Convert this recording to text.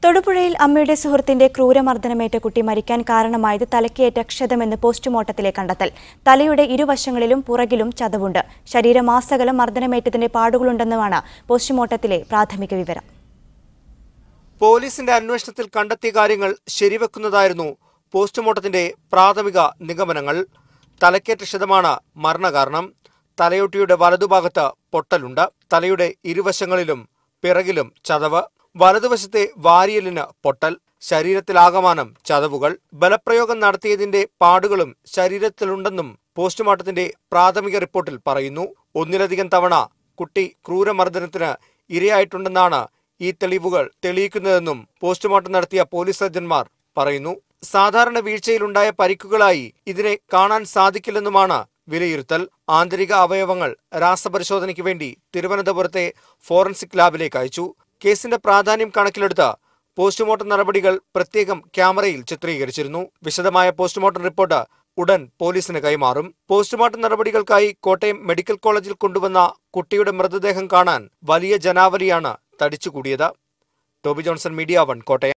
തൊടുപുഴയിൽ അമ്മയുടെ സുഹൃത്തിന്റെ ക്രൂരമർദ്ദനമേറ്റ കുട്ടി മരിക്കാൻ കാരണമായത് തലയ്ക്കേറ്റ ക്ഷതമെന്ന് പോസ്റ്റ്മോർട്ടത്തിലെ കണ്ടെത്തൽ. തലയുടെ ഇരുവശങ്ങളിലും പുറകിലും ചതവുണ്ട്. ശരീരമാസകലം മർദ്ദനമേറ്റതിന്റെ പാടുകളുണ്ടെന്നുമാണ് പോസ്റ്റ്മോർട്ടത്തിലെ പ്രാഥമിക വിവരം. പോലീസിന്റെ അന്വേഷണത്തിൽ കണ്ടെത്തിയ കാര്യങ്ങൾ ശരിവെക്കുന്നതായിരുന്നു പോസ്റ്റ്മോർട്ടത്തിന്റെ പ്രാഥമിക നിഗമനങ്ങൾ. തലയ്ക്കേറ്റ ക്ഷതമാണ് മരണകാരണം. തലയോട്ടിയുടെ വലതുഭാഗത്ത് പൊട്ടലുണ്ട്. തലയുടെ ഇരുവശങ്ങളിലും പിറകിലും ചതവ്. വലതുവശത്തെ വാരിയലിന് പൊട്ടൽ. ശരീരത്തിലാകമാനം ചതവുകൾ. ബലപ്രയോഗം നടത്തിയതിന്റെ പാടുകളും ശരീരത്തിലുണ്ടെന്നും പോസ്റ്റ്മോർട്ടത്തിന്റെ പ്രാഥമിക റിപ്പോർട്ടിൽ പറയുന്നു. ഒന്നിലധികം തവണ കുട്ടി ക്രൂരമർദ്ദനത്തിന് ഇരയായിട്ടുണ്ടെന്നാണ് ഈ തെളിവുകൾ തെളിയിക്കുന്നതെന്നും പോസ്റ്റ്മോർട്ടം നടത്തിയ പോലീസ് സർജൻമാർ പറയുന്നു. സാധാരണ വീഴ്ചയിലുണ്ടായ പരിക്കുകളായി ഇതിനെ കാണാൻ സാധിക്കില്ലെന്നുമാണ് വിലയിരുത്തൽ. ആന്തരിക അവയവങ്ങൾ രാസപരിശോധനയ്ക്ക് വേണ്ടി തിരുവനന്തപുരത്തെ ഫോറൻസിക് ലാബിലേക്ക് അയച്ചു. കേസിന്റെ പ്രാധാന്യം കണക്കിലെടുത്ത് പോസ്റ്റ്മോർട്ടം നടപടികൾ പ്രത്യേകം ക്യാമറയിൽ ചിത്രീകരിച്ചിരുന്നു. വിശദമായ പോസ്റ്റ്മോർട്ടം റിപ്പോർട്ട് ഉടൻ പോലീസിന് കൈമാറും. പോസ്റ്റ്മോർട്ടം നടപടികൾക്കായി കോട്ടയം മെഡിക്കൽ കോളേജിൽ കൊണ്ടുവന്ന കുട്ടിയുടെ മൃതദേഹം കാണാൻ വലിയ ജനാവലിയാണ് തടിച്ചുകൂടിയത്. ടോബി ജോൺസൺ, മീഡിയ 1, കോട്ടയം.